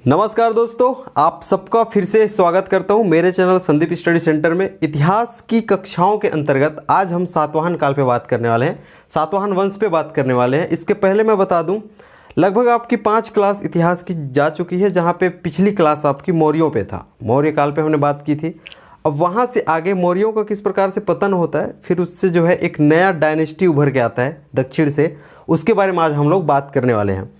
नमस्कार दोस्तों, आप सबका फिर से स्वागत करता हूं मेरे चैनल संदीप स्टडी सेंटर में। इतिहास की कक्षाओं के अंतर्गत आज हम सातवाहन काल पे बात करने वाले हैं, सातवाहन वंश पे बात करने वाले हैं। इसके पहले मैं बता दूं, लगभग आपकी 5 क्लास इतिहास की जा चुकी है, जहां पे पिछली क्लास आपकी मौर्यों पे था, मौर्य काल पे हमने बात की थी। अब वहाँ से आगे मौर्यों का किस प्रकार से पतन होता है, फिर उससे जो है एक नया डायनेस्टी उभर के आता है दक्षिण से, उसके बारे में आज हम लोग बात करने वाले हैं।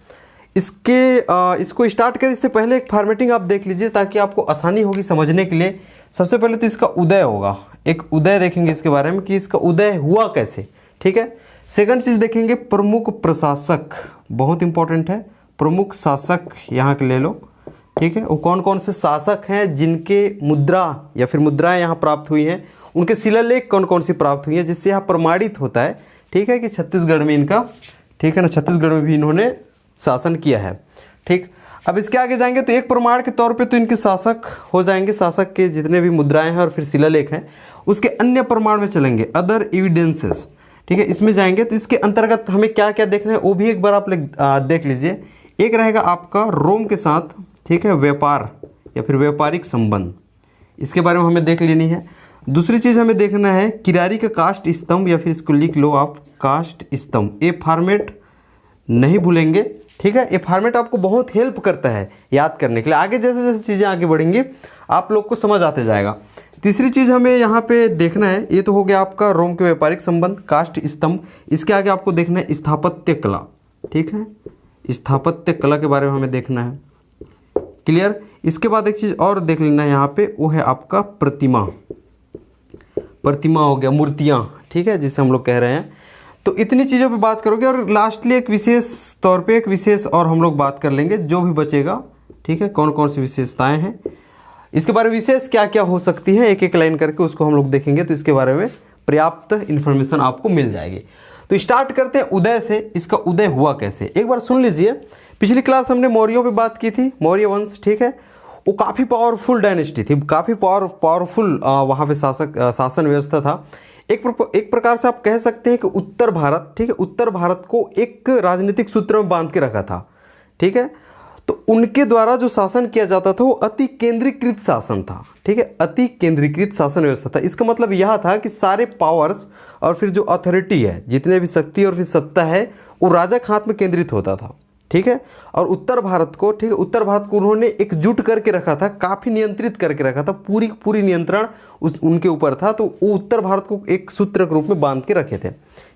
इसको स्टार्ट करें इससे पहले एक फॉर्मेटिंग आप देख लीजिए ताकि आपको आसानी होगी समझने के लिए। सबसे पहले तो इसका उदय होगा, एक उदय देखेंगे इसके बारे में कि इसका उदय हुआ कैसे, ठीक है। सेकंड चीज़ देखेंगे प्रमुख प्रशासक, बहुत इंपॉर्टेंट है। प्रमुख शासक यहाँ के ले लो, ठीक है। वो कौन कौन से शासक हैं जिनके मुद्रा या फिर मुद्राएं यहाँ प्राप्त हुई हैं, उनके शिलालेख कौन कौन सी प्राप्त हुई हैं, जिससे यहाँ प्रमाणित होता है, ठीक है, कि छत्तीसगढ़ में इनका, ठीक है ना, छत्तीसगढ़ में भी इन्होंने शासन किया है, ठीक। अब इसके आगे जाएंगे तो एक प्रमाण के तौर पे तो इनके शासक हो जाएंगे, शासक के जितने भी मुद्राएं हैं और फिर शिलालेख हैं। उसके अन्य प्रमाण में चलेंगे, अदर एविडेंसेस, ठीक है। इसमें जाएंगे तो इसके अंतर्गत हमें क्या क्या देखना है वो भी एक बार आप देख लीजिए। एक रहेगा आपका रोम के साथ, ठीक है, व्यापार या फिर व्यापारिक संबंध, इसके बारे में हमें देख लेनी है। दूसरी चीज़ हमें देखना है किरारी का कास्ट स्तंभ, या फिर इसको लिख लो आप कास्ट स्तंभ। ये फॉर्मेट नहीं भूलेंगे, ठीक है। ये फॉर्मेट आपको बहुत हेल्प करता है याद करने के लिए। आगे जैसे जैसे चीज़ें आगे बढ़ेंगी आप लोग को समझ आते जाएगा। तीसरी चीज़ हमें यहाँ पे देखना है, ये तो हो गया आपका रोम के व्यापारिक संबंध, कास्ट स्तंभ। इसके आगे आपको देखना है स्थापत्य कला, ठीक है, स्थापत्य कला के बारे में हमें देखना है, क्लियर। इसके बाद एक चीज़ और देख लेना है यहाँ पे, वो है आपका प्रतिमा, प्रतिमा हो गया, मूर्तियाँ, ठीक है, जिसे हम लोग कह रहे हैं। तो इतनी चीज़ों पे बात करोगे और लास्टली एक विशेष तौर पे एक विशेष और हम लोग बात कर लेंगे जो भी बचेगा, ठीक है, कौन कौन सी विशेषताएं हैं, इसके बारे में विशेष क्या क्या हो सकती है, एक एक लाइन करके उसको हम लोग देखेंगे, तो इसके बारे में पर्याप्त इन्फॉर्मेशन आपको मिल जाएगी। तो स्टार्ट करते हैं उदय से। इसका उदय हुआ कैसे, एक बार सुन लीजिए। पिछली क्लास हमने मौर्यों पर बात की थी, मौर्य वंश, ठीक है। वो काफ़ी पावरफुल डायनेस्टी थी, काफ़ी पावरफुल वहाँ पे शासन व्यवस्था था। एक प्रकार से आप कह सकते हैं कि उत्तर भारत, ठीक है, उत्तर भारत को एक राजनीतिक सूत्र में बांध के रखा था, ठीक है। तो उनके द्वारा जो शासन किया जाता था वो अति केंद्रीकृत शासन था, ठीक है, अति केंद्रीकृत शासन व्यवस्था था। इसका मतलब यह था कि सारे पावर्स और फिर जो अथॉरिटी है, जितने भी शक्ति और फिर सत्ता है, वो राजा के हाथ में केंद्रित होता था, ठीक है। और उत्तर भारत को, ठीक है, उत्तर भारत को उन्होंने एकजुट करके रखा था, काफ़ी नियंत्रित करके रखा था, पूरी नियंत्रण उनके ऊपर था। तो वो उत्तर भारत को एक सूत्र के रूप में बांध के रखे थे,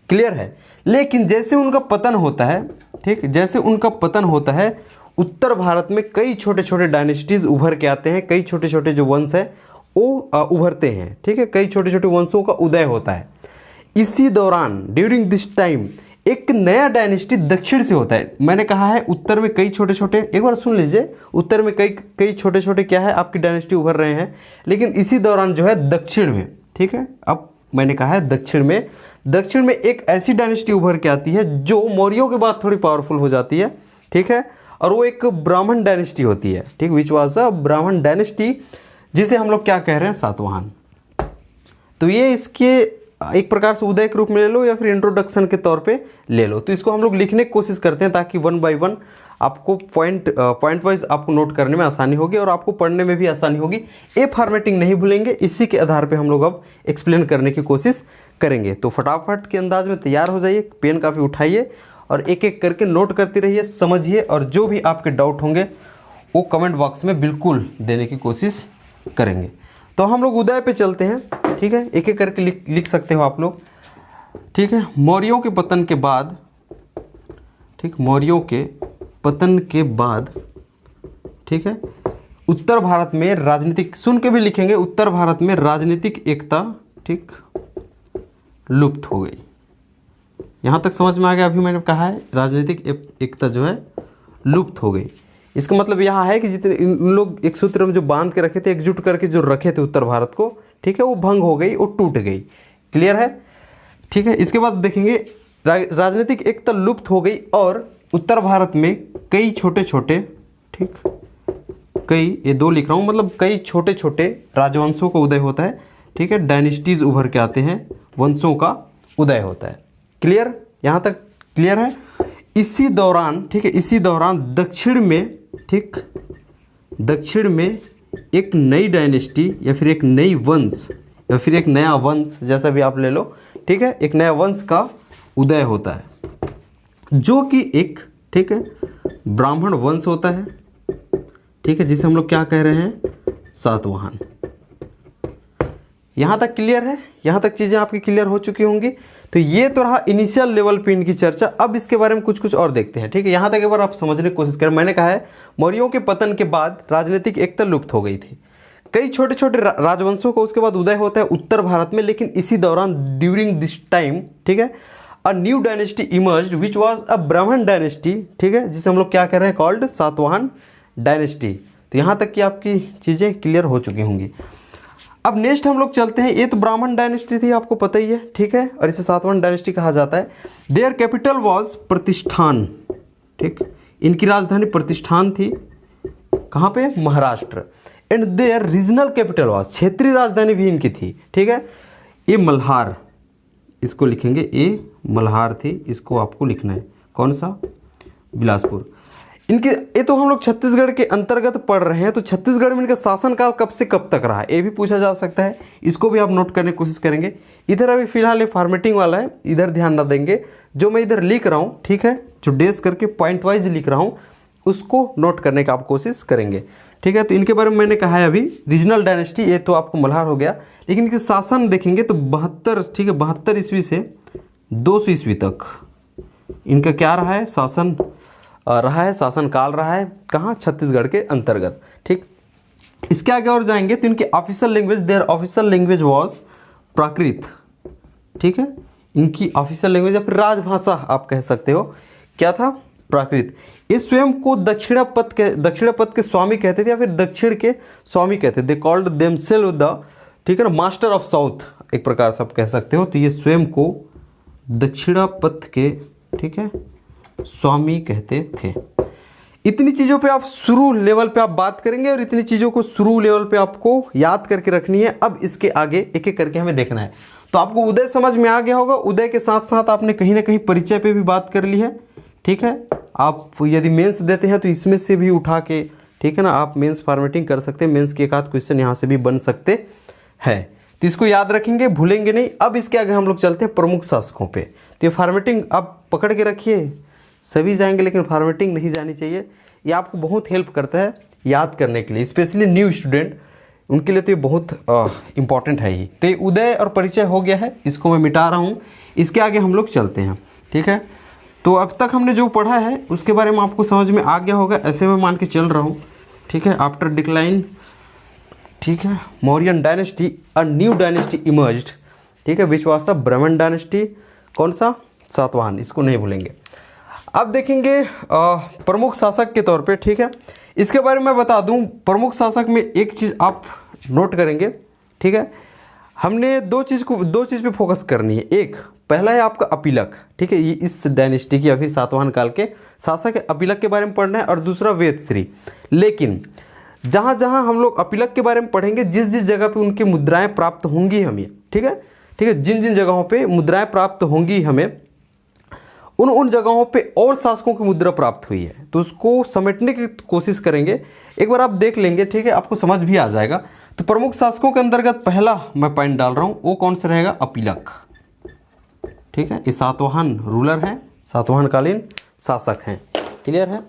क्लियर है। लेकिन जैसे उनका पतन होता है, ठीक, जैसे उनका पतन होता है, उत्तर भारत में कई छोटे छोटे डायनेस्टीज उभर के आते हैं, कई छोटे छोटे जो वंश है वो उभरते हैं, ठीक है, कई छोटे छोटे वंशों का उदय होता है। इसी दौरान ड्यूरिंग दिस टाइम एक नया डायनेस्टी दक्षिण से होता है। मैंने कहा है उत्तर में कई छोटे छोटे, एक बार सुन लीजिए, उत्तर में कई छोटे छोटे क्या है आपकी डायनेस्टी उभर रहे हैं, लेकिन इसी दौरान जो है दक्षिण में, ठीक है, अब मैंने कहा है दक्षिण में एक ऐसी डायनेस्टी उभर के आती है जो मौर्यों के बाद थोड़ी पावरफुल हो जाती है, ठीक है। और वो एक ब्राह्मण डायनेस्टी होती है, ठीक, विच वाज अ ब्राह्मण डायनेस्टी, जिसे हम लोग क्या कह रहे हैं, सातवाहन। तो ये इसके एक प्रकार से उदय के रूप में ले लो या फिर इंट्रोडक्शन के तौर पे ले लो। तो इसको हम लोग लिखने की कोशिश करते हैं ताकि 1 बाय 1 आपको पॉइंट वाइज आपको नोट करने में आसानी होगी और आपको पढ़ने में भी आसानी होगी। ए फॉर्मेटिंग नहीं भूलेंगे, इसी के आधार पे हम लोग अब एक्सप्लेन करने की कोशिश करेंगे। तो फटाफट के अंदाज में तैयार हो जाइए, पेन काफ़ी उठाइए और एक एक करके नोट करते रहिए, समझिए, और जो भी आपके डाउट होंगे वो कमेंट बॉक्स में बिल्कुल देने की कोशिश करेंगे। तो हम लोग उदय पे चलते हैं, ठीक है, एक एक करके लिख सकते हो आप लोग, ठीक है। मौर्यों के पतन के बाद, ठीक, मौर्यों के पतन के बाद, ठीक है, उत्तर भारत में राजनीतिक, सुन के भी लिखेंगे, उत्तर भारत में राजनीतिक एकता, ठीक, लुप्त हो गई। यहाँ तक समझ में आ गया। अभी मैंने कहा है राजनीतिक एकता जो है लुप्त हो गई। इसका मतलब यहाँ है कि जितने इन लोग एक सूत्र में जो बांध के रखे थे, एकजुट करके जो रखे थे उत्तर भारत को, ठीक है, वो भंग हो गई, वो टूट गई, क्लियर है, ठीक है। इसके बाद देखेंगे राजनीतिक एकता लुप्त हो गई और उत्तर भारत में कई छोटे छोटे, ठीक, कई, ये 2 लिख रहा हूँ, मतलब कई छोटे छोटे राजवंशों का उदय होता है, ठीक है, डायनेस्टीज उभर के आते हैं, वंशों का उदय होता है, क्लियर, यहाँ तक क्लियर है। इसी दौरान, ठीक है, इसी दौरान दक्षिण में, ठीक, दक्षिण में एक नई डायनेस्टी या फिर एक नई वंश या फिर एक नया वंश, जैसा भी आप ले लो, ठीक है, एक नया वंश का उदय होता है जो कि एक, ठीक है, ब्राह्मण वंश होता है, ठीक है, जिसे हम लोग क्या कह रहे हैं, सातवाहन। यहाँ तक क्लियर है? यहाँ तक चीज़ें आपकी क्लियर हो चुकी होंगी। तो ये तो रहा इनिशियल लेवल पे इनकी चर्चा। अब इसके बारे में कुछ कुछ और देखते हैं, ठीक है। यहाँ तक एक बार आप समझने की कोशिश करें। मैंने कहा है मौर्यों के पतन के बाद राजनीतिक एकता लुप्त हो गई थी। कई छोटे छोटे राजवंशों का उसके बाद उदय होता है उत्तर भारत में, लेकिन इसी दौरान ड्यूरिंग दिस टाइम, ठीक है, a new dynasty emerged which was a ब्राह्मण डायनेस्टी, ठीक है, जिसे हम लोग क्या कह रहे हैं, कॉल्ड सातवाहन डायनेस्टी। तो यहाँ तक की आपकी चीज़ें क्लियर हो चुकी होंगी। अब नेक्स्ट हम लोग चलते हैं। ये तो ब्राह्मण डायनेस्टी थी, आपको पता ही है, ठीक है, और इसे सातवाहन डायनेस्टी कहा जाता है। देयर कैपिटल वाज प्रतिष्ठान, ठीक, इनकी राजधानी प्रतिष्ठान थी। कहाँ पे? Maharashtra. And there regional capital was, क्षेत्रीय राजधानी भी इनकी थी, ठीक है, ये मल्हार, इसको लिखेंगे, ये मल्हार थी, इसको आपको लिखना है, कौन सा? बिलासपुर। इनके ये तो हम लोग छत्तीसगढ़ के अंतर्गत पढ़ रहे हैं, तो छत्तीसगढ़ में इनका शासनकाल कब से कब तक रहा, ये भी पूछा जा सकता है। इसको भी आप नोट करने की कोशिश करेंगे। इधर अभी फिलहाल ये फॉर्मेटिंग वाला है, इधर ध्यान ना देंगे। जो मैं इधर लिख रहा हूँ, ठीक है, जो डेस करके पॉइंट वाइज लिख रहा हूँ, उसको नोट करने का आप कोशिश करेंगे, ठीक है। तो इनके बारे में मैंने कहा है अभी, रीजनल डायनेस्टी, ये तो आपको मल्हार हो गया। लेकिन इनके शासन देखेंगे तो 72, ठीक है, 72 ईस्वी से 200 ईस्वी तक इनका क्या रहा है, शासन रहा है, शासनकाल रहा है। कहाँ? छत्तीसगढ़ के अंतर्गत, ठीक। इसके आगे और जाएंगे तो इनकी official language, there official language was Prakrit, ठीक है, इनकी ऑफिशियल लैंग्वेज या फिर राजभाषा आप कह सकते हो, क्या था? प्राकृत। ये स्वयं को दक्षिणापथ के स्वामी कहते थे या फिर दक्षिण के स्वामी कहते थे। दे कॉल्ड देमसेल्व द, ठीक है ना, मास्टर ऑफ साउथ, एक प्रकार से आप कह सकते हो। तो ये स्वयं को दक्षिणापथ के, ठीक है, स्वामी कहते थे। इतनी चीज़ों पे आप शुरू लेवल पे आप बात करेंगे और इतनी चीज़ों को शुरू लेवल पे आपको याद करके रखनी है। अब इसके आगे एक एक करके हमें देखना है। तो आपको उदय समझ में आ गया होगा। उदय के साथ साथ आपने कहीं ना कहीं परिचय पे भी बात कर ली है, ठीक है। आप यदि मेंस देते हैं तो इसमें से भी उठा के, ठीक है ना, आप मेंस फॉर्मेटिंग कर सकते हैं। मेंस के एक आध क्वेश्चन यहाँ से भी बन सकते हैं, तो इसको याद रखेंगे, भूलेंगे नहीं। अब इसके आगे हम लोग चलते हैं प्रमुख शासकों पे। तो ये फॉर्मेटिंग आप पकड़ के रखिए, सभी जाएंगे लेकिन फॉर्मेटिंग नहीं जानी चाहिए। ये आपको बहुत हेल्प करता है याद करने के लिए, स्पेशली न्यू स्टूडेंट, उनके लिए तो ये बहुत इंपॉर्टेंट है ही। तो ये उदय और परिचय हो गया है, इसको मैं मिटा रहा हूँ। इसके आगे हम लोग चलते हैं, ठीक है। तो अब तक हमने जो पढ़ा है उसके बारे में आपको समझ में आ गया होगा, ऐसे मैं मान के चल रहा हूँ, ठीक है। आफ्टर डिक्लाइन, ठीक है, Mauryan dynasty a new dynasty emerged, ठीक है, विच वाज अ ब्राह्मण डायनेस्टी, कौन सा? सातवाहन, इसको नहीं भूलेंगे। अब देखेंगे प्रमुख शासक के तौर पे, ठीक है। इसके बारे में मैं बता दूं, प्रमुख शासक में एक चीज़ आप नोट करेंगे, ठीक है। हमने दो चीज़ पे फोकस करनी है। एक पहला है आपका अपीलक, ठीक है, ये इस डायनेस्टी की अभी सातवाहन काल के शासक है, अपीलक के बारे में पढ़ना है। और दूसरा वेदश्री। लेकिन जहाँ जहाँ हम लोग अपीलक के बारे में पढ़ेंगे, जिस जिस जगह पे उनकी मुद्राएं प्राप्त होंगी हमें, ठीक है, ठीक है, जिन जिन जगहों पे मुद्राएं प्राप्त होंगी हमें, उन जगहों पे और शासकों की मुद्रा प्राप्त हुई है, तो उसको समेटने की कोशिश करेंगे। एक बार आप देख लेंगे, ठीक है, आपको समझ भी आ जाएगा। तो प्रमुख शासकों के अंतर्गत पहला मैं पॉइंट डाल रहा हूँ, वो कौन सा रहेगा? अपीलक, ठीक है। ये सातवाहन रूलर हैं, सातवाहनकालीन शासक हैं, क्लियर है।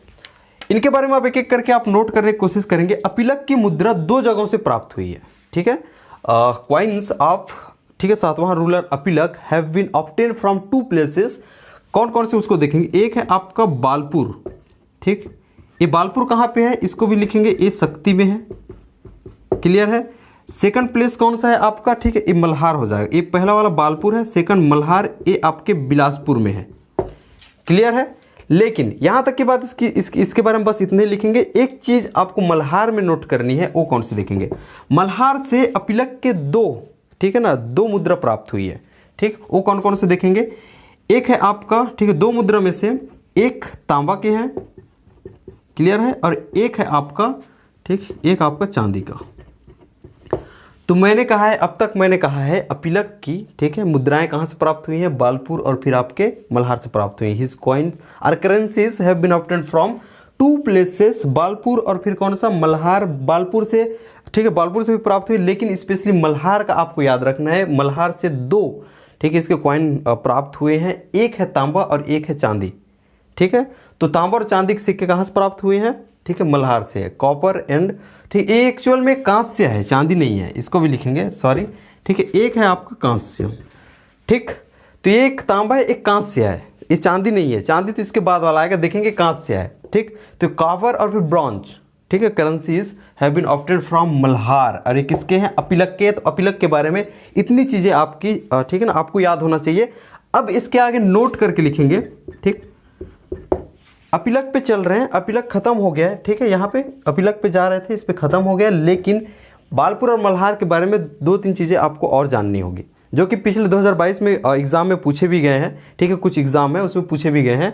इनके बारे में आप एक एक करके आप नोट करने की कोशिश करेंगे। अपीलक की मुद्रा 2 जगहों से प्राप्त हुई है, ठीक है। क्वाइंस ऑफ, ठीक है, Satavahana ruler Apilaka have been obtain from 2 places. कौन कौन से उसको देखेंगे। एक है आपका बालपुर, ठीक, ये बालपुर कहाँ पे है, इसको भी लिखेंगे, ये शक्ति में है, क्लियर है। सेकंड प्लेस कौन सा है आपका, ठीक है, ये मल्हार हो जाएगा। ये पहला वाला बालपुर है, सेकंड मल्हार, ये आपके बिलासपुर में है, क्लियर है। लेकिन यहाँ तक की बात इसके बारे में बस इतने लिखेंगे। एक चीज़ आपको मल्हार में नोट करनी है, वो कौन सी देखेंगे। मल्हार से अपीलक के 2, ठीक है ना, 2 मुद्रा प्राप्त हुई है, ठीक, वो कौन कौन से देखेंगे। एक है आपका, ठीक है, 2 मुद्रा में से एक तांबा के हैं, क्लियर है, और एक है आपका, ठीक, एक आपका चांदी का। तो मैंने कहा है, अब तक मैंने कहा है अपीलक की, ठीक है, मुद्राएं कहाँ से प्राप्त हुई हैं, बालपुर और फिर आपके मल्हार से प्राप्त हुई। हिज कॉइन्स और currencies have been obtained from two places, Balpur और फिर कौन सा, मल्हार। बालपुर से, ठीक है, बालपुर से भी प्राप्त हुई, लेकिन स्पेशली मल्हार का आपको याद रखना है। मल्हार से 2, ठीक है, इसके कॉइन प्राप्त हुए हैं। एक है तांबा और एक है चांदी, ठीक है। तो तांबा और चांदी के सिक्के कहाँ से प्राप्त हुए हैं, ठीक है, मल्हार से है। कॉपर एंड, ठीक, ये एक्चुअल में कांस्य है, चांदी नहीं है, इसको भी लिखेंगे, सॉरी, ठीक है। एक है आपका कांस्य, ठीक, तो ये एक तांबा है, एक कांस्य है, ये चांदी नहीं है। चांदी तो इसके बाद वाला आएगा, देखेंगे कांस्य है, ठीक। तो कॉपर और फिर ब्रॉन्ज, ठीक है, currencies have been obtained from Malhar. और ये किसके हैं, अपिलक के। तो अपिलक के बारे में इतनी चीज़ें आपकी, ठीक है ना, आपको याद होना चाहिए। अब इसके आगे नोट करके लिखेंगे, ठीक। अपिलक पे चल रहे हैं, अपिलक खत्म हो गया है, ठीक है, यहाँ पे अपिलक पे जा रहे थे, इस पे खत्म हो गया। लेकिन बालपुर और मल्हार के बारे में 2-3 चीज़ें आपको और जाननी होगी, जो कि पिछले 2022 में एग्ज़ाम में पूछे भी गए हैं, ठीक है, कुछ एग्ज़ाम है उसमें पूछे भी गए हैं,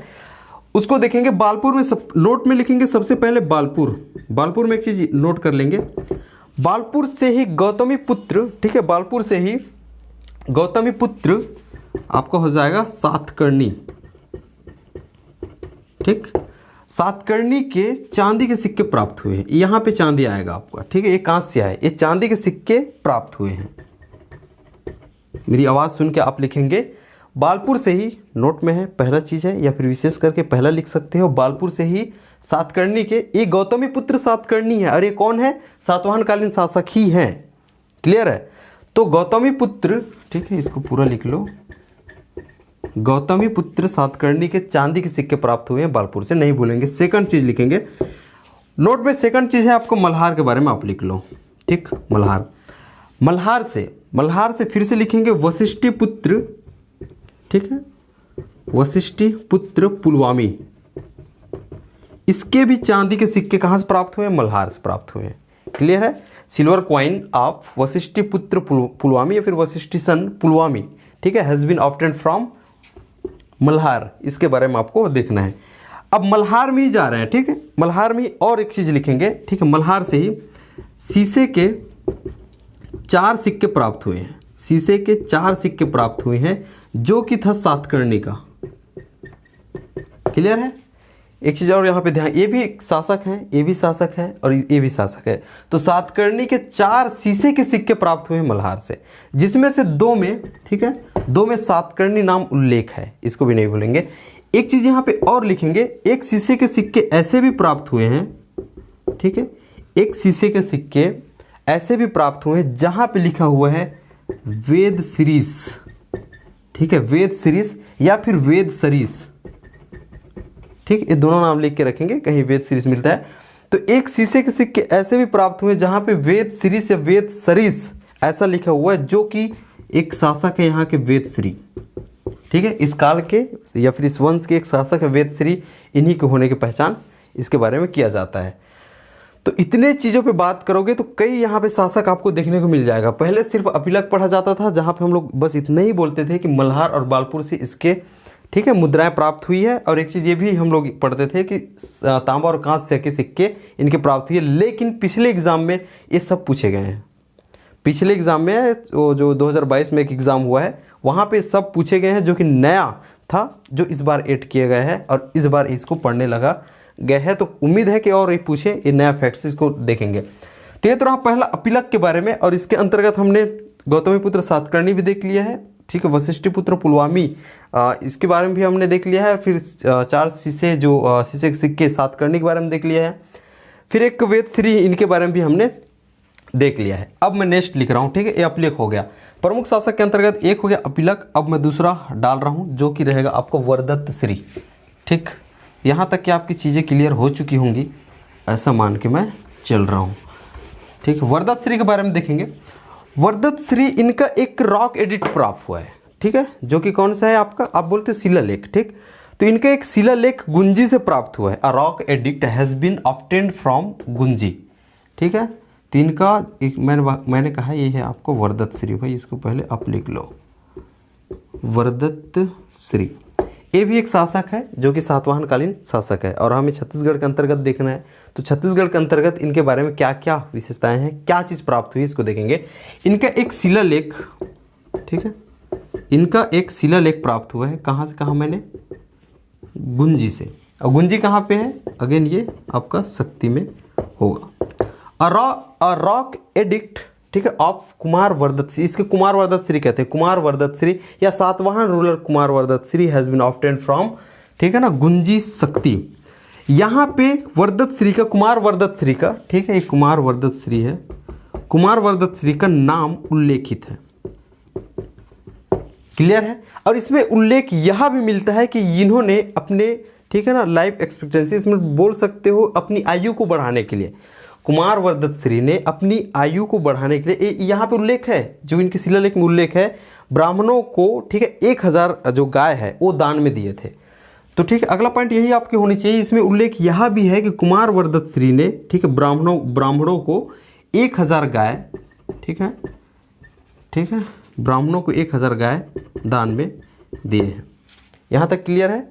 उसको देखेंगे। बालपुर में सब नोट में लिखेंगे। सबसे पहले बालपुर, बालपुर में एक चीज़ नोट कर लेंगे, बालपुर से ही गौतमी पुत्र, ठीक है, बालपुर से ही गौतमी पुत्र आपका हो जाएगा सातकर्णी, ठीक। सातकर्णी के चांदी के सिक्के प्राप्त हुए हैं, यहाँ पे चांदी आएगा आपका, ठीक है, ये कांस्य है, ये चांदी के सिक्के प्राप्त हुए हैं। मेरी आवाज़ सुन के आप लिखेंगे बालपुर से ही, नोट में है, पहला चीज़ है, या फिर विशेष करके पहला लिख सकते हो। बालपुर से ही सातकर्णी के, ये गौतमी पुत्र सातकर्णी है, और ये कौन है, सातवाहन कालीन शासक ही हैं। क्लियर है। तो गौतमी पुत्र, ठीक है, इसको पूरा लिख लो, गौतमी पुत्र सातकर्णी के चांदी के सिक्के प्राप्त हुए हैं बालपुर से, नहीं भूलेंगे। सेकंड चीज़ लिखेंगे नोट में, सेकंड चीज़ है आपको मल्हार के बारे में आप लिख लो, ठीक। मल्हार, मल्हार से फिर से लिखेंगे वशिष्ठी पुत्र, ठीक है, वशिष्ठी पुत्र पुलवामी। इसके भी चांदी के सिक्के कहाँ से प्राप्त हुए, मल्हार से प्राप्त हुए हैं। क्लियर है। सिल्वर क्वाइन ऑफ वशिष्ठी पुत्र पुलवामी या फिर वशिष्ठी सन पुलवामी, ठीक है, has been obtained from Malhar. इसके बारे में आपको देखना है। अब मल्हार में ही जा रहे हैं, ठीक है, मल्हार में और एक चीज़ लिखेंगे, ठीक है। मल्हार से ही शीशे के 4 सिक्के प्राप्त हुए हैं, शीशे के 4 सिक्के प्राप्त हुए हैं, जो कि था सातकर्णी का। क्लियर है। एक चीज़ और यहाँ पे ध्यान, ये भी एक शासक हैं, ये भी शासक है और ये भी शासक है। तो सातकर्णी के 4 शीशे के सिक्के प्राप्त हुए हैं मल्हार से, जिसमें से 2 में, ठीक है, 2 में सातकर्णी नाम उल्लेख है, इसको भी नहीं भूलेंगे। एक चीज़ यहाँ पे और लिखेंगे, एक शीशे के सिक्के ऐसे भी प्राप्त हुए हैं, ठीक है, एक शीशे के सिक्के ऐसे भी प्राप्त हुए हैं जहाँ पे लिखा हुआ है वेद सीरीस, ठीक है, वेद सीरीस या फिर वेद सरीस, ठीक, ये दोनों नाम लिख के रखेंगे, कहीं वेद सीरीस मिलता है। तो एक शीशे के सिक्के ऐसे भी प्राप्त हुए जहाँ पे वेद सीरीस या वेद सरीस ऐसा लिखा हुआ है, जो कि एक शासक है यहाँ के वेद श्री, ठीक है, इस काल के या फिर इस वंश के एक शासक है वेद श्री, इन्हीं के होने की पहचान इसके बारे में किया जाता है। तो इतने चीज़ों पे बात करोगे तो कई यहाँ पे शासक आपको देखने को मिल जाएगा। पहले सिर्फ अपिलक पढ़ा जाता था, जहाँ पे हम लोग बस इतना ही बोलते थे कि मल्हार और बालपुर से इसके, ठीक है, मुद्राएं प्राप्त हुई है। और एक चीज़ ये भी हम लोग पढ़ते थे कि तांबा और कांस्य के सिक्के इनके प्राप्त हुए। लेकिन पिछले एग्ज़ाम में ये सब पूछे गए हैं, पिछले एग्ज़ाम में जो 2022 में एक एग्ज़ाम हुआ है, वहाँ पे सब पूछे गए हैं, जो कि नया था, जो इस बार ऐड किया गया है और इस बार इसको पढ़ने लगा गया है। तो उम्मीद है कि और ये पूछे, ये नया फैक्ट्स इसको देखेंगे। तो ये तो रहा पहला अपिलक के बारे में, और इसके अंतर्गत हमने गौतमी पुत्र सातकर्णी भी देख लिया है, ठीक है, वशिष्ठी पुत्र पुलवामी इसके बारे में भी हमने देख लिया है। फिर 4 शीशे, जो शीशे के सिक्के सातकर्णी के बारे में देख लिया है। फिर एक वेद श्री, इनके बारे में भी हमने देख लिया है। अब मैं नेक्स्ट लिख रहा हूँ, ठीक है, ये अपिलक हो गया। प्रमुख शासक के अंतर्गत एक हो गया अपिलक। अब मैं दूसरा डाल रहा हूँ, जो कि रहेगा आपको वरदत्त श्री, ठीक। यहाँ तक कि आपकी चीज़ें क्लियर हो चुकी होंगी, ऐसा मान के मैं चल रहा हूँ, ठीक है। वरदत्त श्री के बारे में देखेंगे। वरदत्त श्री, इनका एक रॉक एडिट प्राप्त हुआ है, ठीक है, जो कि कौन सा है आपका, आप बोलते हो शिलालेख, ठीक। तो इनका एक शिलालेख गुंजी से प्राप्त हुआ है। A rock edict has been obtained from Gunji, ठीक है। तो इनका एक मैंने कहा ये है आपको वरदत्त श्री, भाई इसको पहले आप लिख लो, वरदत्त श्री। ये भी एक शासक है, जो कि सातवाहन कालीन शासक है, और हमें छत्तीसगढ़ के अंतर्गत देखना है। तो छत्तीसगढ़ के अंतर्गत इनके बारे में क्या क्या विशेषताएं हैं, क्या चीज़ प्राप्त हुई, इसको देखेंगे। इनका एक शिलालेख, ठीक है, इनका एक शिलालेख प्राप्त हुआ है। कहाँ से कहा मैंने, गुंजी से, और गुंजी कहाँ पे है, अगेन ये आपका शक्ति में होगा। अ रॉक एडिक्ट, ठीक है, ऑफ कुमार वर्दत श्री, इसके कुमार वर्दत श्री कहते हैं, कुमार वर्दत श्री या Satavahana ruler Kumar Vardat Shri has been obtained from, ठीक है ना, गुंजी शक्ति। यहाँ पे वर्दत श्री का, कुमार वर्दत श्री का, ठीक है, ये कुमार वर्दत श्री है, कुमार वर्दत श्री का नाम उल्लेखित है, क्लियर है। और इसमें उल्लेख यह भी मिलता है कि इन्होंने अपने, ठीक है ना, लाइफ एक्सपेक्टेंसी, इसमें बोल सकते हो अपनी आयु को बढ़ाने के लिए, कुमार वर्दत श्री ने अपनी आयु को बढ़ाने के लिए, यहाँ पे उल्लेख है, जो इनके शिलालेख में उल्लेख है, ब्राह्मणों को, ठीक है, 1000 जो गाय है वो दान में दिए थे। तो ठीक है, अगला पॉइंट यही आपके होनी चाहिए। इसमें उल्लेख यह भी है कि कुमार वर्दत श्री ने, ठीक है, ब्राह्मणों को 1000 गाय, ठीक है, ब्राह्मणों को 1000 गाय दान में दिए हैं। यहाँ तक क्लियर है।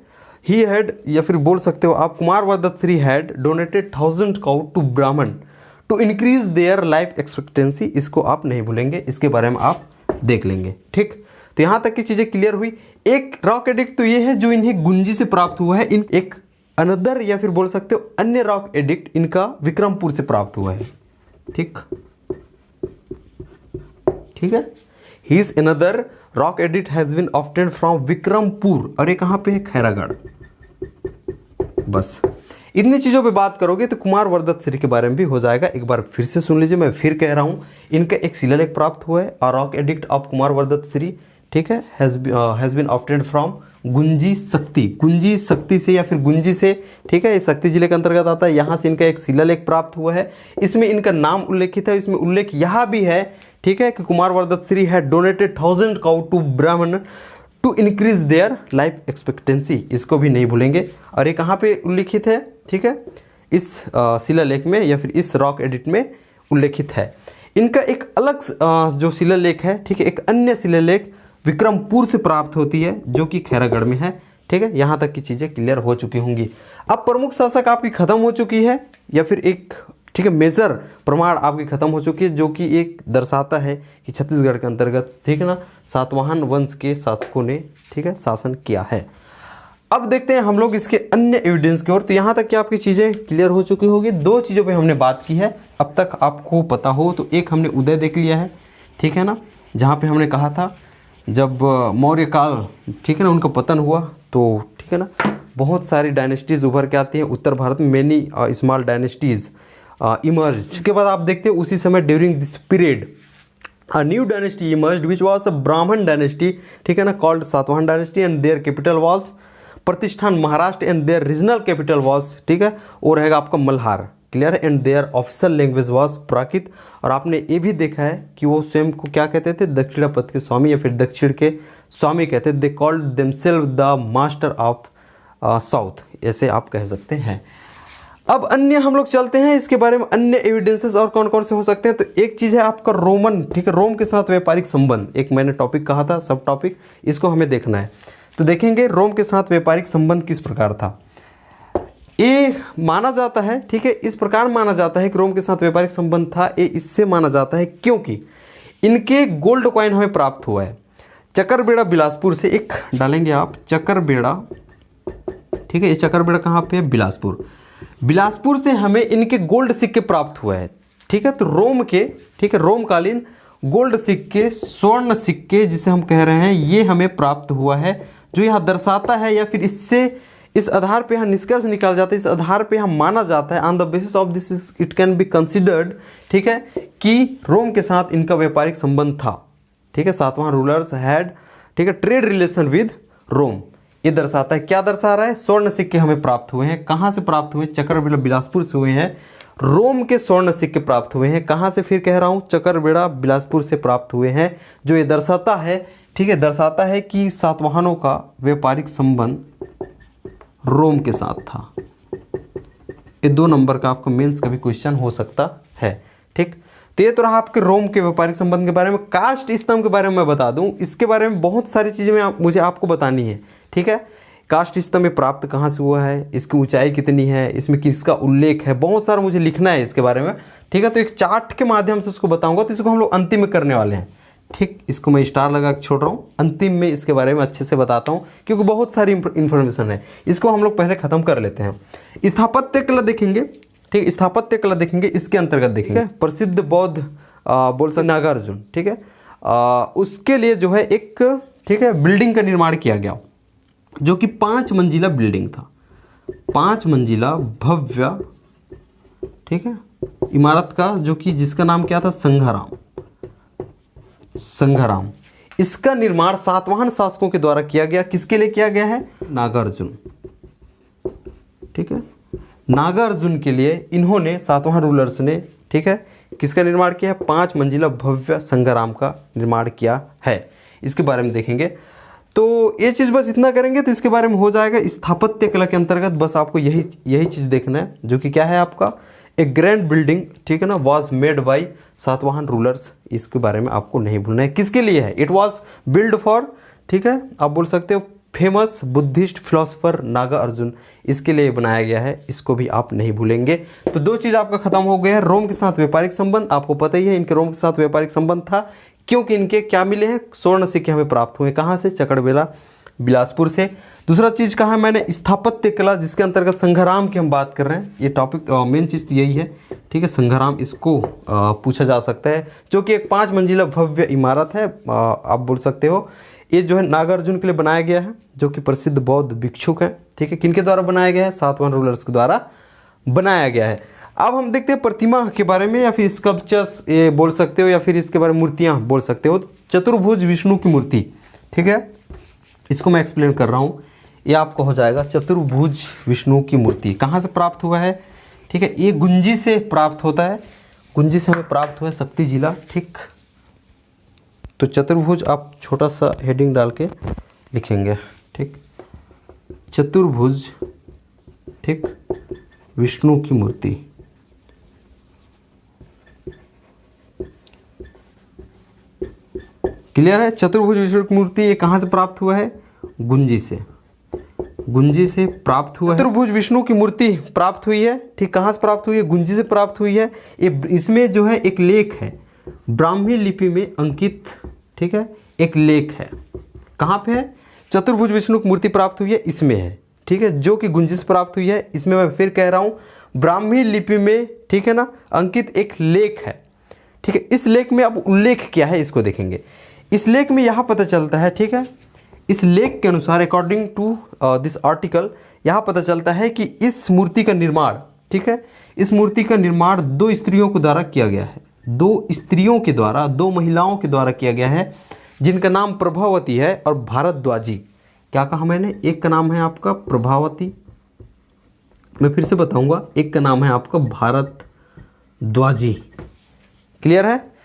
ही हैड, या फिर बोल सकते हो आप, Kumar Vardat Shri had donated 1000 cow to Brahmin to increase their life expectancy. इसको आप नहीं भूलेंगे, इसके बारे में आप देख लेंगे, ठीक। तो यहाँ तक की चीज़ें क्लियर हुई। एक रॉक एडिक्ट तो ये है जो इन्हें गुंजी से प्राप्त हुआ है, इन एक अनदर, या फिर बोल सकते हो अन्य रॉक एडिक्ट इनका विक्रमपुर से प्राप्त हुआ है, ठीक है। His another rock edict has been obtained from Vikrampur, और ये कहाँ पे है, खैरागढ़। बस इतनी चीज़ों पे बात करोगे तो कुमार वर्दत श्री के बारे में भी हो जाएगा। एक बार फिर से सुन लीजिए, मैं फिर कह रहा हूँ, इनका एक शिलालेख प्राप्त हुआ है, और rock edict of Kumar Vardat Shri, ठीक है, has been obtained from Gunji Shakti, Gunji शक्ति से या फिर गुंजी से, ठीक है, ये शक्ति जिले के अंतर्गत आता है। यहाँ से इनका एक शिलालेख प्राप्त हुआ है, इसमें इनका नाम उल्लेखित है। इसमें उल्लेख यहाँ भी है, ठीक है, कि Kumar Vardat Shri had donated 1000 cow to Brahmin to increase their life expectancy, इसको भी नहीं भूलेंगे। और ये कहाँ पे उल्लेखित है, ठीक है, इस शिलालेख में या फिर इस रॉक एडिट में उल्लेखित है। इनका एक अलग जो शिलालेख है, ठीक है, एक अन्य शिलालेख विक्रमपुर से प्राप्त होती है, जो कि खैरागढ़ में है, ठीक है। यहाँ तक की चीज़ें क्लियर हो चुकी होंगी। अब प्रमुख शासक आपकी खत्म हो चुकी है, या फिर एक, ठीक है, मेजर प्रमाण आपकी खत्म हो चुकी है, जो कि एक दर्शाता है कि छत्तीसगढ़ के अंतर्गत, ठीक है ना, सातवाहन वंश के शासकों ने, ठीक है, शासन किया है। अब देखते हैं हम लोग इसके अन्य एविडेंस की ओर। तो यहाँ तक कि आपकी चीज़ें क्लियर हो चुकी होगी। 2 चीज़ों पे हमने बात की है, अब तक आपको पता हो तो। एक हमने उदय देख लिया है, ठीक है ना, जहाँ पे हमने कहा था जब मौर्य काल, ठीक है ना, उनका पतन हुआ तो, ठीक है ना, बहुत सारी डायनेस्टीज़ उभर के आती हैं उत्तर भारत में, मेनी स्मॉल डायनेस्टीज़ इमर्ज। उसके बाद आप देखते हैं उसी समय during this period a new dynasty emerged which was a Brahman dynasty, ठीक है ना, called Satavahana dynasty, and their capital was प्रतिष्ठान Maharashtra, and their regional capital was, ठीक है, वो रहेगा आपका मल्हार, क्लियर है, and their official language was प्राकृत। और आपने ये भी देखा है कि वो स्वयं को क्या कहते थे, दक्षिणापथ के स्वामी या फिर दक्षिण के स्वामी कहते थे। They called themselves the master of south, ऐसे आप कह सकते हैं। अब अन्य हम लोग चलते हैं इसके बारे में, अन्य एविडेंसेस और कौन कौन से हो सकते हैं। तो एक चीज़ है आपका रोमन, ठीक है, रोम के साथ व्यापारिक संबंध, एक मैंने टॉपिक कहा था, सब टॉपिक, इसको हमें देखना है। तो देखेंगे रोम के साथ व्यापारिक संबंध किस प्रकार था। ये माना जाता है, ठीक है, इस प्रकार माना जाता है कि रोम के साथ व्यापारिक संबंध था। ये इससे माना जाता है क्योंकि इनके गोल्ड कॉइन हमें प्राप्त हुआ है चकरबेड़ा बिलासपुर से। एक डालेंगे आप चकरबेड़ा, ठीक है, ये चकरबेड़ा कहाँ पे है, बिलासपुर। बिलासपुर से हमें इनके गोल्ड सिक्के प्राप्त हुए हैं, ठीक है। तो रोम के, ठीक है, रोमकालीन गोल्ड सिक्के, स्वर्ण सिक्के जिसे हम कह रहे हैं, ये हमें प्राप्त हुआ है, जो यह दर्शाता है, या फिर इससे, इस आधार पे यहाँ निष्कर्ष निकाल जाता है, इस आधार पे यहाँ माना जाता है, on the basis of this it can be considered, ठीक है, कि रोम के साथ इनका व्यापारिक संबंध था, ठीक है। सातवाहन रूलर्स हैड, ठीक है, ट्रेड रिलेशन विद रोम। ये दर्शाता है, क्या दर्शा रहा है, स्वर्ण सिक्के हमें प्राप्त हुए हैं। कहाँ से प्राप्त हुए, चकरबेड़ा बिलासपुर से हुए हैं। रोम के स्वर्ण सिक्के प्राप्त हुए हैं, कहाँ से, फिर कह रहा हूँ, चकरबेड़ा बिलासपुर से प्राप्त हुए हैं, जो ये दर्शाता है, ठीक है, दर्शाता है कि सातवाहनों का व्यापारिक संबंध रोम के साथ था। ये 2 नंबर का आपका मेंस का भी क्वेश्चन हो सकता है, ठीक। तो ये तो रहा आपके रोम के व्यापारिक संबंध के बारे में। कास्ट स्तंभ के बारे में मैं बता दूं, इसके बारे में बहुत सारी चीज़ें मुझे आपको बतानी है, ठीक है। कास्ट स्तंभ में प्राप्त कहाँ से हुआ है, इसकी ऊंचाई कितनी है, इसमें किसका उल्लेख है, बहुत सारा मुझे लिखना है इसके बारे में, ठीक है। तो एक चार्ट के माध्यम से उसको बताऊंगा, तो इसको हम लोग अंतिम में करने वाले हैं, ठीक, इसको मैं स्टार लगा के छोड़ रहा हूँ, अंतिम में इसके बारे में अच्छे से बताता हूँ क्योंकि बहुत सारी इन्फॉर्मेशन है। इसको हम लोग पहले ख़त्म कर लेते हैं। स्थापत्य कला देखेंगे, ठीक, स्थापत्य कला देखेंगे, इसके अंतर्गत देखेंगे प्रसिद्ध बौद्ध बोल सकते नागार्जुन, ठीक है, उसके लिए जो है एक, ठीक है, बिल्डिंग का निर्माण किया गया जो कि 5 मंजिला बिल्डिंग था, 5 मंजिला भव्य, ठीक है, इमारत का, जो कि जिसका नाम क्या था, संघाराम। इसका निर्माण सातवाहन शासकों के द्वारा किया गया। किसके लिए किया गया है? नागार्जुन, ठीक है, नागार्जुन के लिए इन्होंने, सातवाहन रूलर्स ने, ठीक है, किसका निर्माण किया है? 5 मंजिला भव्य संघाराम का निर्माण किया है। इसके बारे में देखेंगे। तो ये चीज़ बस इतना करेंगे तो इसके बारे में हो जाएगा। स्थापत्य कला के अंतर्गत बस आपको यही चीज़ देखना है, जो कि क्या है आपका, एक ग्रैंड बिल्डिंग, ठीक है ना, was made by Satavahana rulers. इसके बारे में आपको नहीं भूलना है। किसके लिए है? इट वॉज बिल्ड फॉर, ठीक है, आप बोल सकते हो फेमस बुद्धिस्ट फिलोसफर नागार्जुन, इसके लिए बनाया गया है। इसको भी आप नहीं भूलेंगे। तो 2 चीज़ आपका खत्म हो गया है। रोम के साथ व्यापारिक संबंध, आपको पता ही है इनके रोम के साथ व्यापारिक संबंध था क्योंकि इनके क्या मिले हैं? स्वर्ण सिक्के हमें प्राप्त हुए। कहाँ से? चकड़बेला, बिलासपुर से। दूसरा चीज़ कहा मैंने? स्थापत्य कला, जिसके अंतर्गत संघाराम की हम बात कर रहे हैं। ये टॉपिक मेन चीज़ तो यही है, ठीक है, संघाराम इसको पूछा जा सकता है, जो कि एक 5 मंजिला भव्य इमारत है, आप बोल सकते हो। ये जो है नागार्जुन के लिए बनाया गया है, जो कि प्रसिद्ध बौद्ध भिक्षुक हैं, ठीक है। किनके द्वारा बनाया गया है? सातवाहन रूलर्स के द्वारा बनाया गया है। अब हम देखते हैं प्रतिमा के बारे में, या फिर स्कल्पचर्स ये बोल सकते हो, या फिर इसके बारे में मूर्तियाँ बोल सकते हो। चतुर्भुज विष्णु की मूर्ति, ठीक है, इसको मैं एक्सप्लेन कर रहा हूँ। ये आपको हो जाएगा चतुर्भुज विष्णु की मूर्ति। कहाँ से प्राप्त हुआ है? ठीक है, ये गुंजी से प्राप्त होता है। गुंजी से हमें प्राप्त हुआ है, शक्ति जिला, ठीक। तो चतुर्भुज आप छोटा सा हेडिंग डाल के लिखेंगे, ठीक, चतुर्भुज, ठीक, विष्णु की मूर्ति। क्लियर है? चतुर्भुज विष्णु की मूर्ति ये कहाँ से प्राप्त हुआ है? गुंजी से, गुंजी से प्राप्त हुआ है। चतुर्भुज विष्णु की मूर्ति प्राप्त हुई है, ठीक, कहाँ से प्राप्त हुई है? गुंजी से प्राप्त हुई है। ये इसमें जो है एक लेख है, ब्राह्मी लिपि में अंकित, ठीक है, एक लेख है। कहाँ पे है? चतुर्भुज विष्णु की मूर्ति प्राप्त हुई है, इसमें है, ठीक है, जो कि गुंजी से प्राप्त हुई है। इसमें मैं फिर कह रहा हूँ, ब्राह्मी लिपि में, ठीक है ना, अंकित एक लेख है, ठीक है। इस लेख में अब उल्लेख क्या है इसको देखेंगे। इस लेख में यहाँ पता चलता है, ठीक है, इस लेख के अनुसार, अकॉर्डिंग टू दिस आर्टिकल, यहाँ पता चलता है कि इस मूर्ति का निर्माण, ठीक है, इस मूर्ति का निर्माण 2 स्त्रियों के द्वारा किया गया है। 2 स्त्रियों के द्वारा, 2 महिलाओं के द्वारा किया गया है, जिनका नाम प्रभावती है और भारद्वाजी। क्या कहा मैंने? एक का नाम है आपका प्रभावती, मैं फिर से बताऊंगा, एक का नाम है आपका भारद्वाजी। क्लियर है?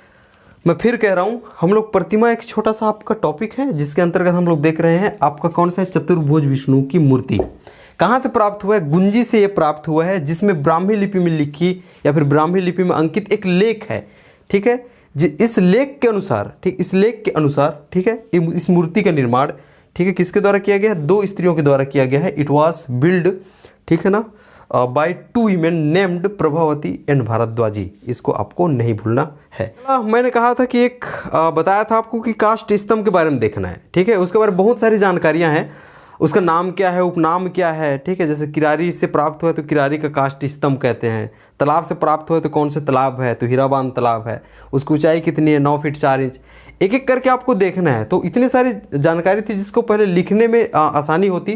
मैं फिर कह रहा हूँ, हम लोग प्रतिमा एक छोटा सा आपका टॉपिक है, जिसके अंतर्गत हम लोग देख रहे हैं आपका कौन सा है? चतुर्भुज विष्णु की मूर्ति। कहाँ से प्राप्त हुआ है? गुंजी से ये प्राप्त हुआ है, जिसमें ब्राह्मी लिपि में लिखी या फिर ब्राह्मी लिपि में अंकित एक लेख है, ठीक है। इस लेख के अनुसार, ठीक, इस लेख के अनुसार, ठीक है, इस मूर्ति का निर्माण, ठीक है, किसके द्वारा किया गया है? 2 स्त्रियों के द्वारा किया गया है। इट वॉज बिल्ड, ठीक है ना, by 2 women named Prabhavati and Bharadwaji. इसको आपको नहीं भूलना है। मैंने कहा था कि एक बताया था आपको कि काष्ठ स्तंभ के बारे में देखना है, ठीक है। उसके बारे में बहुत सारी जानकारियां हैं। उसका नाम क्या है, उपनाम क्या है, ठीक है। जैसे किरारी से प्राप्त हुआ तो किरारी का काष्ठ स्तंभ कहते हैं। तालाब से प्राप्त हुआ तो कौन से तालाब है? तो हीराबान तालाब है। उसकी ऊंचाई कितनी है? 9 फीट 4 इंच। एक एक करके आपको देखना है। तो इतनी सारी जानकारी थी जिसको पहले लिखने में आसानी होती,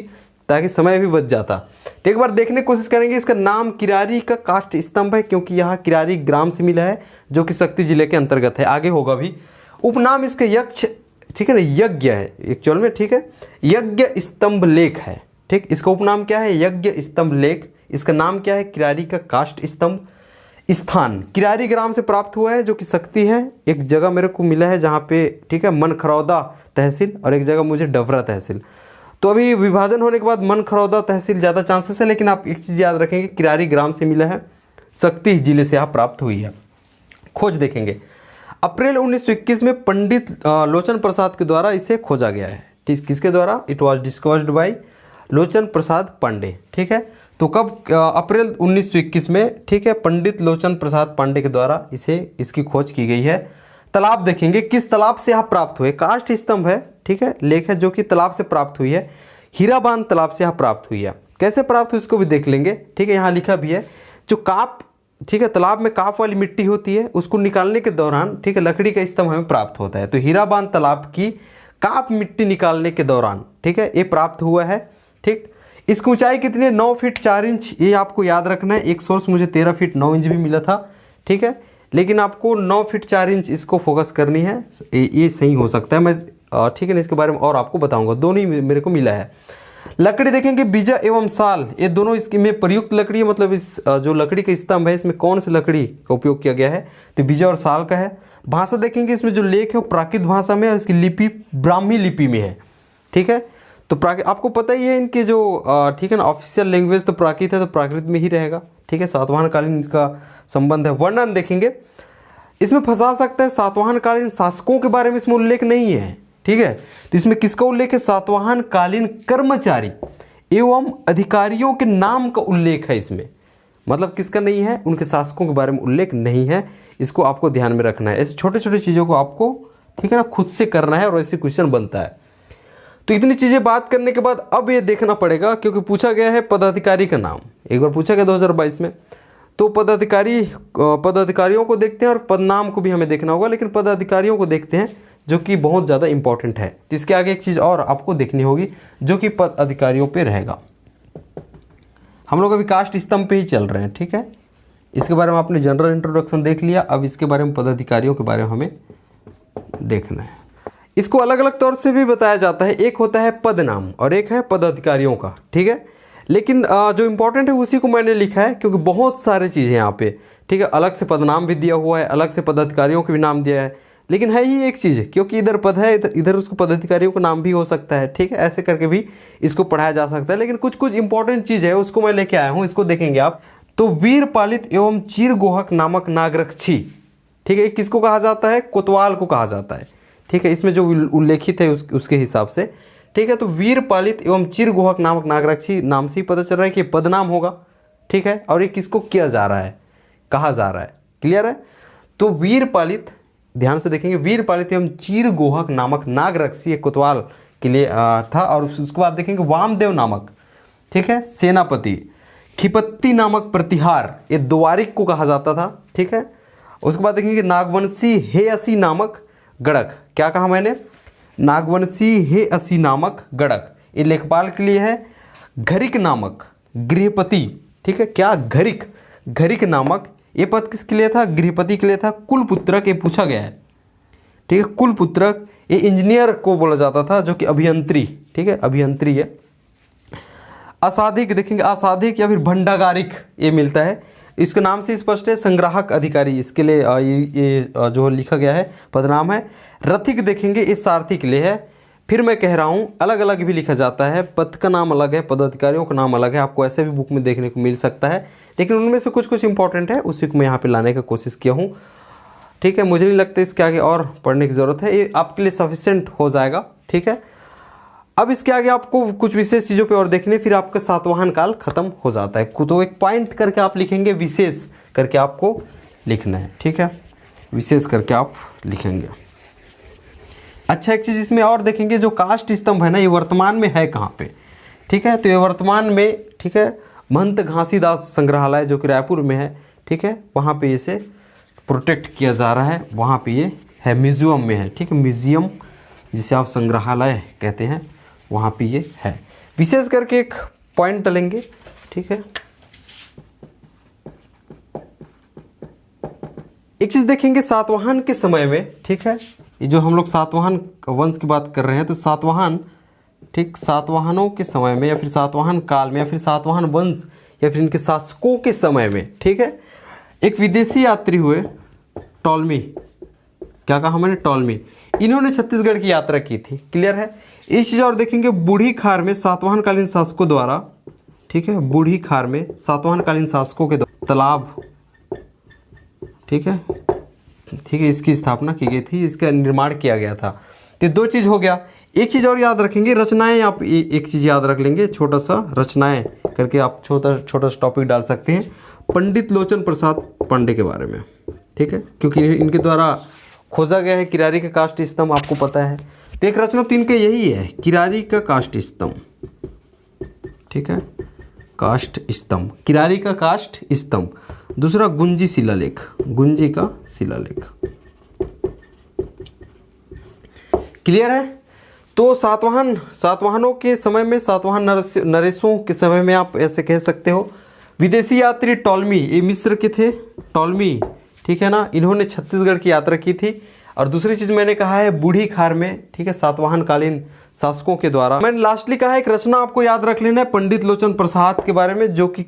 ताकि समय भी बच जाता। तो एक बार देखने की कोशिश करेंगे। इसका नाम किरारी का काष्ठ स्तंभ है, क्योंकि यहाँ किरारी ग्राम से मिला है, जो कि शक्ति जिले के अंतर्गत है। आगे होगा भी। उपनाम इसका यक्ष, ठीक है ना, यज्ञ है एक्चुअल में, ठीक है, यज्ञ स्तंभ लेख है, ठीक। इसका उपनाम क्या है? यज्ञ स्तंभ लेख। इसका नाम क्या है? किरारी का काष्ठ स्तंभ। स्थान किरारी ग्राम से प्राप्त हुआ है, जो कि शक्ति है। एक जगह मेरे को मिला है जहाँ पे, ठीक है, मनखरौदा तहसील, और एक जगह मुझे डवरा तहसील। तो अभी विभाजन होने के बाद मनखरौदा तहसील ज़्यादा चांसेस है, लेकिन आप एक चीज़ याद रखेंगे, किरारी ग्राम से मिला है, शक्ति जिले से आप प्राप्त हुई है। खोज देखेंगे। अप्रैल 1921 में पंडित लोचन प्रसाद के द्वारा इसे खोजा गया है। किसके द्वारा? इट वॉज डिस्कवर्ड बाय लोचन प्रसाद पांडे, ठीक है। तो कब? अप्रैल 1921 में, ठीक है, पंडित लोचन प्रसाद पांडे के द्वारा इसकी खोज की गई है, तालाब देखेंगे, किस तालाब से यहाँ प्राप्त हुए, काष्ठ स्तंभ है, ठीक है, लेख है जो कि तालाब से प्राप्त हुई है, हीरा बांध तालाब से यहाँ प्राप्त हुई है। कैसे प्राप्त हुई इसको भी देख लेंगे, ठीक है, यहाँ लिखा भी है, जो काप, ठीक है, तालाब में काप वाली मिट्टी होती है उसको निकालने के दौरान, ठीक है, लकड़ी का स्तंभ हमें प्राप्त होता है। तो हीरा बांध तालाब की काप मिट्टी निकालने के दौरान, ठीक है, ये प्राप्त हुआ है, ठीक। इसकी ऊंचाई कितनी है, 9 फीट 4 इंच, ये आपको याद रखना है। एक सोर्स मुझे 13 फीट 9 इंच भी मिला था, ठीक है, लेकिन आपको 9 फीट 4 इंच इसको फोकस करनी है, ये सही हो सकता है, मैं ठीक है ना इसके बारे में और आपको बताऊंगा, दोनों ही मेरे को मिला है। लकड़ी देखेंगे, बीजा एवं साल, ये दोनों इसकी में प्रयुक्त लकड़ी है, मतलब इस जो लकड़ी का स्तंभ है इसमें कौन सी लकड़ी का उपयोग किया गया है, तो बीजा और साल का है। भाषा देखेंगे, इसमें जो लेख है वो प्राकृत भाषा में और इसकी लिपि ब्राह्मी लिपि में है, ठीक है। तो प्राकृत आपको पता ही है इनके जो ठीक है ना ऑफिशियल लैंग्वेज तो प्राकृत है, तो प्राकृत में ही रहेगा, ठीक है। सातवाहन कालीन इसका संबंध है। वर्णन देखेंगे, इसमें फंसा सकता है, सातवाहन कालीन शासकों के बारे में इसमें उल्लेख नहीं है, ठीक है। तो इसमें किसका उल्लेख है, सातवाहन कालीन कर्मचारी एवं अधिकारियों के नाम का उल्लेख है इसमें, मतलब किसका नहीं है, उनके शासकों के बारे में उल्लेख नहीं है, इसको आपको ध्यान में रखना है। ऐसे छोटे छोटे चीज़ों को आपको, ठीक है ना, खुद से करना है और ऐसे क्वेश्चन बनता है। तो इतनी चीज़ें बात करने के बाद अब ये देखना पड़ेगा, क्योंकि पूछा गया है पदाधिकारी का नाम, एक बार पूछा गया 2022 में, तो पदाधिकारियों को देखते हैं और पदनाम को भी हमें देखना होगा, लेकिन पदाधिकारियों को देखते हैं जो कि बहुत ज़्यादा इंपॉर्टेंट है। तो इसके आगे एक चीज़ और आपको देखनी होगी जो कि पद अधिकारियों पे रहेगा। हम लोग अभी काष्ठ स्तंभ पे ही चल रहे हैं, ठीक है। इसके बारे में आपने जनरल इंट्रोडक्शन देख लिया, अब इसके बारे में पदाधिकारियों के बारे में हमें देखना है। इसको अलग अलग तौर से भी बताया जाता है, एक होता है पद नाम और एक है पदाधिकारियों का, ठीक है। लेकिन जो इम्पोर्टेंट है उसी को मैंने लिखा है, क्योंकि बहुत सारे चीज़ें यहाँ पे, ठीक है, अलग से पदनाम भी दिया हुआ है, अलग से पदाधिकारियों के भी नाम दिया है, लेकिन है ही एक चीज़, क्योंकि इधर पद है इधर उसको पदाधिकारियों का नाम भी हो सकता है, ठीक है, ऐसे करके भी इसको पढ़ाया जा सकता है। लेकिन कुछ कुछ इंपॉर्टेंट चीज़ है उसको मैं लेके आया हूँ, इसको देखेंगे आप। तो वीर पालित एवं चीर गोहक नामक नागरक्षी, ठीक है, किसको कहा जाता है, कोतवाल को कहा जाता है, ठीक है, इसमें जो उल्लेखित है उसके हिसाब से, ठीक है। तो वीर पालित एवं चिर गुहक नामक नागरक्षी नाम से ही पता चल रहा है कि पदनाम होगा, ठीक है, और ये किसको किया जा रहा है, कहा जा रहा है, क्लियर है। तो वीर पालित, ध्यान से देखेंगे, वीर पालित एवं चीर गोहक नामक नागरक्षी एक कोतवाल के लिए था। और उसके बाद देखेंगे वामदेव नामक, ठीक है, सेनापति, खिपत्ती नामक प्रतिहार, ये द्वारिक को कहा जाता था, ठीक है। उसके बाद देखेंगे नागवंशी हेअसी नामक गणक, क्या कहा मैंने, नागवंशी हेअसी नामक गणक, ये लेखपाल के लिए है। घरिक नामक गृहपति, ठीक है, क्या घरिक, घरिक नामक, ये पद किसके लिए था, गृहपति के लिए था। कुलपुत्रक, ये पूछा गया है, ठीक है, कुलपुत्रक, ये इंजीनियर को बोला जाता था जो कि अभियंत्री, ठीक है, अभियंत्री है। असाधिक देखेंगे, असाधिक या फिर भंडागारिक, ये मिलता है, इसके नाम से स्पष्ट है, संग्राहक अधिकारी, इसके लिए ये जो लिखा गया है पदनाम है। रथिक देखेंगे, इस सारथी के लिए है। फिर मैं कह रहा हूँ अलग अलग भी लिखा जाता है, पद का नाम अलग है, पदाधिकारियों का नाम अलग है, आपको ऐसे भी बुक में देखने को मिल सकता है, लेकिन उनमें से कुछ कुछ इंपॉर्टेंट है, उसी को मैं यहाँ पे लाने का कोशिश किया हूँ, ठीक है। मुझे नहीं लगता इसके आगे और पढ़ने की ज़रूरत है, ये आपके लिए सफिशिएंट हो जाएगा, ठीक है। अब इसके आगे आपको कुछ विशेष चीज़ों पे और देखने, फिर आपका सातवाहन काल खत्म हो जाता है। तो एक पॉइंट करके आप लिखेंगे, विशेष करके आपको लिखना है, ठीक है, विशेष करके आप लिखेंगे। अच्छा, एक चीज़ इसमें और देखेंगे, जो काष्ठ स्तंभ है ना, ये वर्तमान में है कहाँ पे, ठीक है। तो ये वर्तमान में, ठीक है, महंत घासीदास संग्रहालय जो कि रायपुर में है, ठीक है, वहाँ पे इसे प्रोटेक्ट किया जा रहा है, वहाँ पे ये है, म्यूजियम में है, ठीक है, म्यूजियम जिसे आप संग्रहालय कहते हैं, वहाँ पे ये है। विशेष करके एक पॉइंट डालेंगे, ठीक है। एक चीज़ देखेंगे सातवाहन के समय में, ठीक है, ये जो हम लोग सातवाहन वंश की बात कर रहे हैं, तो सातवाहन, ठीक, सातवाहनों के समय में या फिर सातवाहन काल में या फिर सातवाहन वंश या फिर इनके शासकों के समय में, ठीक है, एक विदेशी यात्री हुए, टॉलमी, क्या कहा मैंने, टॉलमी, इन्होंने छत्तीसगढ़ की यात्रा की थी, क्लियर है। इस चीज़ और देखेंगे, बूढ़ी खार में सातवाहन कालीन शासकों द्वारा, ठीक है, बूढ़ी खार में सातवाहन कालीन शासकों के द्वारा तालाब, ठीक है, ठीक है, इसकी स्थापना की गई थी, इसका निर्माण किया गया था। तो दो चीज़ हो गया। एक चीज़ और याद रखेंगे, रचनाएं, आप एक चीज़ याद रख लेंगे, छोटा सा रचनाएं करके आप छोटा छोटा सा टॉपिक डाल सकते हैं, पंडित लोचन प्रसाद पांडे के बारे में, ठीक है, क्योंकि इनके द्वारा खोजा गया है किरारी का काष्ठ स्तंभ, आपको पता है। तो एक रचना तो इनके यही है, किरारी का काष्ठ स्तंभ, ठीक है, काष्ठ स्तंभ, किरारी का काष्ठ स्तंभ। दूसरा गुंजी शिलालेख, गुंजी का शिलालेख। क्लियर है। तो सातवाहनों के समय में, सातवाहन नरेशों के समय में आप ऐसे कह सकते हो। विदेशी यात्री टॉलमी, ये मिस्र के थे टॉलमी, ठीक है ना, इन्होंने छत्तीसगढ़ की यात्रा की थी। और दूसरी चीज़ मैंने कहा है बूढ़ी खार में, ठीक है, सातवाहन कालीन शासकों के द्वारा। मैंने लास्टली कहा एक रचना आपको याद रख लेना है पंडित लोचन प्रसाद के बारे में, जो कि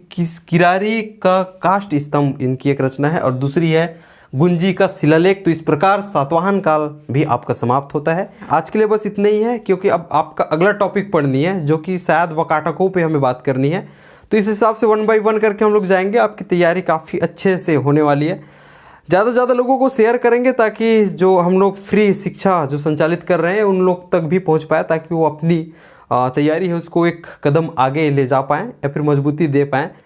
किरारी का काष्ठ स्तंभ इनकी एक रचना है, और दूसरी है गुंजी का शिलालेख। तो इस प्रकार सातवाहन काल भी आपका समाप्त होता है। आज के लिए बस इतना ही है, क्योंकि अब आपका अगला टॉपिक पढ़नी है, जो कि शायद वकाटकों पे हमें बात करनी है। तो इस हिसाब से 1 बाय 1 करके हम लोग जाएंगे। आपकी तैयारी काफ़ी अच्छे से होने वाली है। ज़्यादा से ज़्यादा लोगों को शेयर करेंगे, ताकि जो हम लोग फ्री शिक्षा जो संचालित कर रहे हैं उन लोग तक भी पहुंच पाए, ताकि वो अपनी तैयारी है उसको एक कदम आगे ले जा पाएँ या फिर मजबूती दे पाएँ।